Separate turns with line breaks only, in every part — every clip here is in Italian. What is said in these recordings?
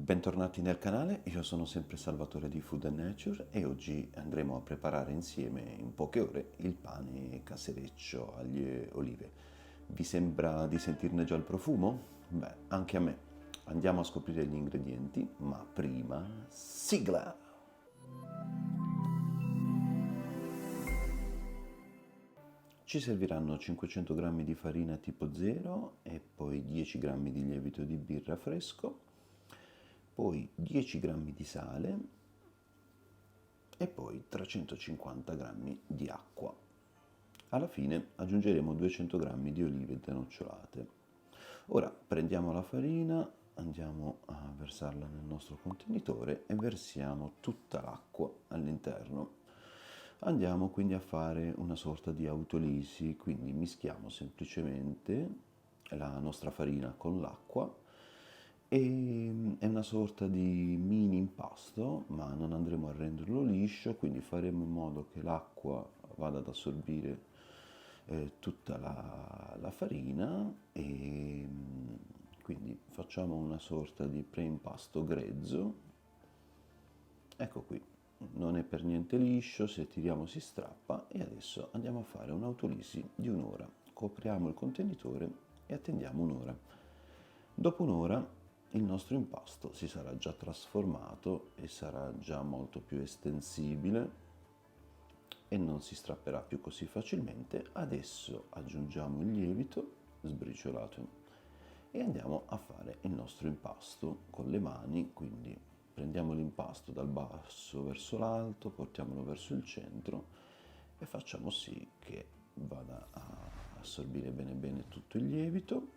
Bentornati nel canale, io sono sempre Salvatore di Food and Nature e oggi andremo a preparare insieme in poche ore il pane casereccio alle olive. Vi sembra di sentirne già il profumo? Beh, anche a me. Andiamo a scoprire gli ingredienti, ma prima sigla! Ci serviranno 500 g di farina tipo 0 e poi 10 g di lievito di birra fresco, poi 10 g di sale e poi 350 g di acqua. Alla fine aggiungeremo 200 g di olive denocciolate. Ora prendiamo la farina, andiamo a versarla nel nostro contenitore e versiamo tutta l'acqua all'interno. Andiamo quindi a fare una sorta di autolisi, quindi mischiamo semplicemente la nostra farina con l'acqua e è una sorta di mini impasto, ma non andremo a renderlo liscio, quindi faremo in modo che l'acqua vada ad assorbire tutta la farina e quindi facciamo una sorta di preimpasto grezzo. Ecco qui, non è per niente liscio, se tiriamo si strappa e adesso andiamo a fare un'autolisi di un'ora. Copriamo il contenitore e attendiamo un'ora. Dopo un'ora il nostro impasto si sarà già trasformato e sarà già molto più estensibile e non si strapperà più così facilmente. Adesso aggiungiamo il lievito sbriciolato e andiamo a fare il nostro impasto con le mani, quindi prendiamo l'impasto dal basso verso l'alto, portiamolo verso il centro e facciamo sì che vada a assorbire bene bene tutto il lievito.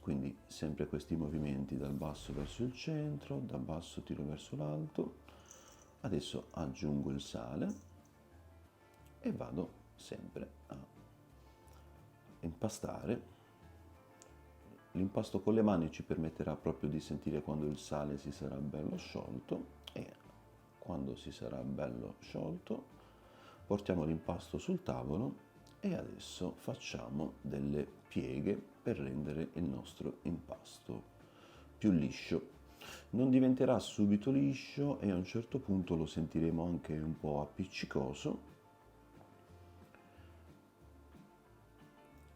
Quindi sempre questi movimenti dal basso verso il centro, dal basso tiro verso l'alto. Adesso aggiungo il sale e vado sempre a impastare. L'impasto con le mani ci permetterà proprio di sentire quando il sale si sarà bello sciolto e quando si sarà bello sciolto portiamo l'impasto sul tavolo e adesso facciamo delle pieghe per rendere il nostro impasto più liscio. Non diventerà subito liscio e a un certo punto lo sentiremo anche un po' appiccicoso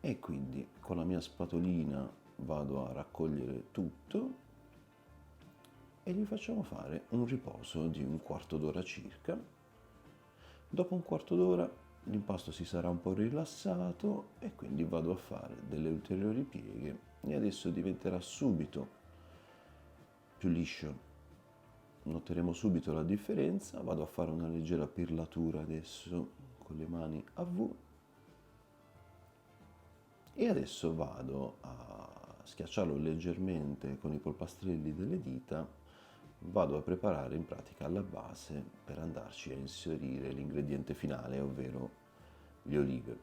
e quindi con la mia spatolina vado a raccogliere tutto e gli facciamo fare un riposo di un quarto d'ora circa. Dopo un quarto d'ora l'impasto si sarà un po' rilassato e quindi vado a fare delle ulteriori pieghe e adesso diventerà subito più liscio. Noteremo subito la differenza. Vado a fare una leggera pirlatura adesso con le mani a V e adesso vado a schiacciarlo leggermente con i polpastrelli delle dita, vado a preparare in pratica la base per andarci a inserire l'ingrediente finale, ovvero le olive.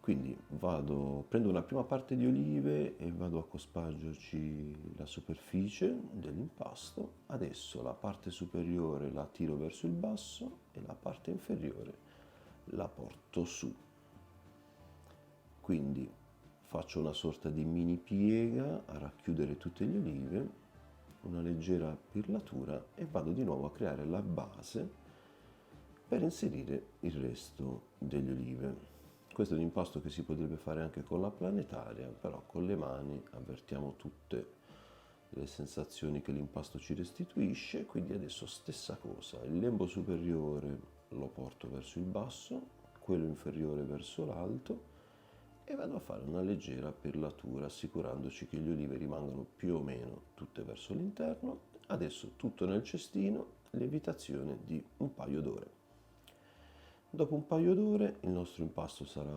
Quindi prendo una prima parte di olive e vado a cospargerci la superficie dell'impasto. Adesso la parte superiore la tiro verso il basso e la parte inferiore la porto su. Quindi faccio una sorta di mini piega a racchiudere tutte le olive, una leggera pirlatura e vado di nuovo a creare la base per inserire il resto delle olive. Questo è un impasto che si potrebbe fare anche con la planetaria, però con le mani avvertiamo tutte le sensazioni che l'impasto ci restituisce. Quindi adesso stessa cosa, il lembo superiore lo porto verso il basso, quello inferiore verso l'alto e vado a fare una leggera perlatura assicurandoci che le olive rimangano più o meno tutte verso l'interno. Adesso tutto nel cestino, lievitazione di un paio d'ore. Dopo un paio d'ore il nostro impasto sarà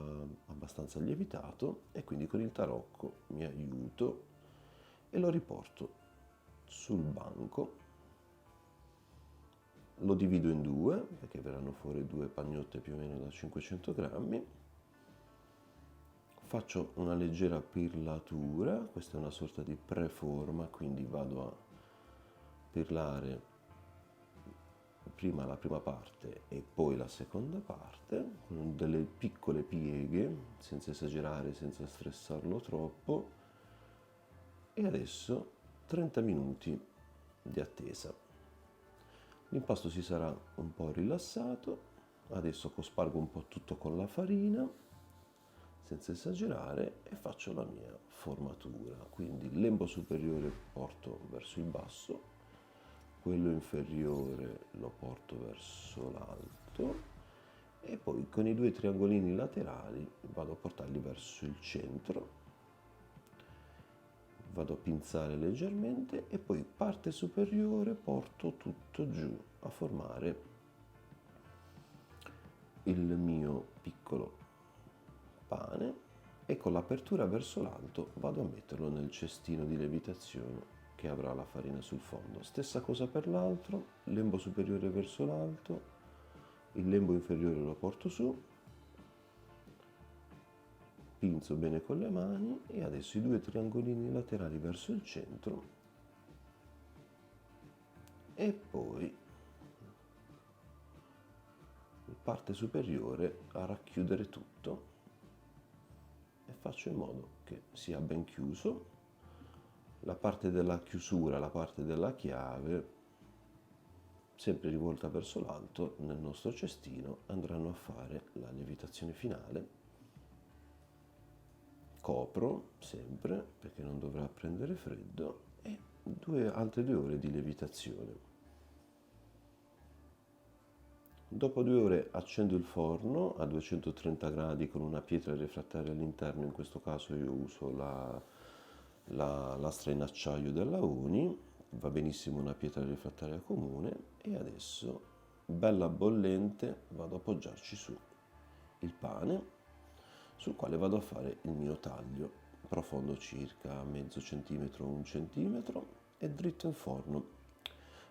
abbastanza lievitato e quindi con il tarocco mi aiuto e lo riporto sul banco. Lo divido in due perché verranno fuori due pagnotte più o meno da 500 grammi. Faccio una leggera pirlatura, questa è una sorta di preforma, quindi vado a pirlare prima la prima parte e poi la seconda parte, con delle piccole pieghe, senza esagerare, senza stressarlo troppo. E adesso 30 minuti di attesa. L'impasto si sarà un po' rilassato, adesso cospargo un po' tutto con la farina, senza esagerare, e faccio la mia formatura. Quindi il lembo superiore porto verso il basso, quello inferiore lo porto verso l'alto e poi con i due triangolini laterali vado a portarli verso il centro, vado a pinzare leggermente e poi parte superiore porto tutto giù a formare il mio piccolo pane e con l'apertura verso l'alto vado a metterlo nel cestino di lievitazione che avrà la farina sul fondo. Stessa cosa per l'altro, lembo superiore verso l'alto, il lembo inferiore lo porto su, pinzo bene con le mani e adesso i due triangolini laterali verso il centro e poi parte superiore a racchiudere tutto e faccio in modo che sia ben chiuso. La parte della chiusura, la parte della chiave, sempre rivolta verso l'alto, nel nostro cestino andranno a fare la lievitazione finale. Copro sempre perché non dovrà prendere freddo e altre 2 ore di lievitazione. Dopo 2 ore accendo il forno a 230 gradi con una pietra refrattaria all'interno, in questo caso io uso la lastra in acciaio della Uni, va benissimo una pietra refrattaria comune e adesso, bella bollente, vado a appoggiarci su il pane sul quale vado a fare il mio taglio, profondo circa mezzo centimetro, 1 centimetro e dritto in forno.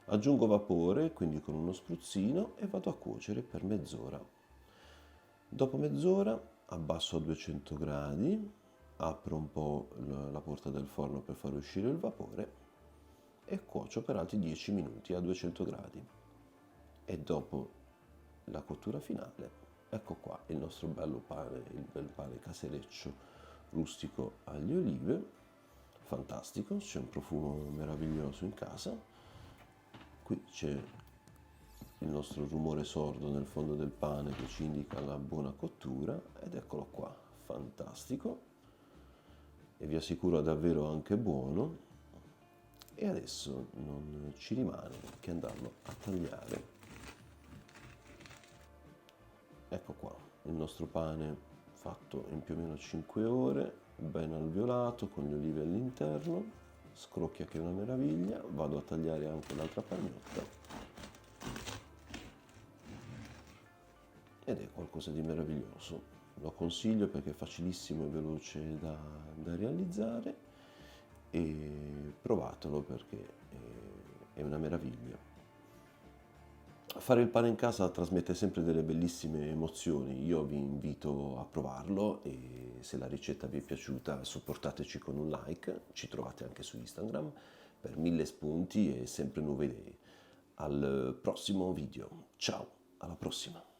Aggiungo vapore, quindi con uno spruzzino, e vado a cuocere per mezz'ora. Dopo mezz'ora abbasso a 200 gradi, apro un po' la porta del forno per far uscire il vapore e cuocio per altri 10 minuti a 200 gradi. E dopo la cottura finale, ecco qua il nostro bello pane, il bel pane casereccio rustico aglio e olive, fantastico, c'è un profumo meraviglioso in casa. Qui c'è il nostro rumore sordo nel fondo del pane che ci indica la buona cottura ed eccolo qua, fantastico e vi assicuro davvero anche buono. E adesso non ci rimane che andarlo a tagliare. Ecco qua il nostro pane fatto in più o meno 5 ore, ben alveolato con le olive all'interno, scrocchia che è una meraviglia. Vado a tagliare anche l'altra pagnotta ed è qualcosa di meraviglioso. Lo consiglio perché è facilissimo e veloce da realizzare e provatelo perché è una meraviglia. Fare il pane in casa trasmette sempre delle bellissime emozioni, io vi invito a provarlo e se la ricetta vi è piaciuta supportateci con un like, ci trovate anche su Instagram per 1000 spunti e sempre nuove idee. Al prossimo video, ciao, alla prossima!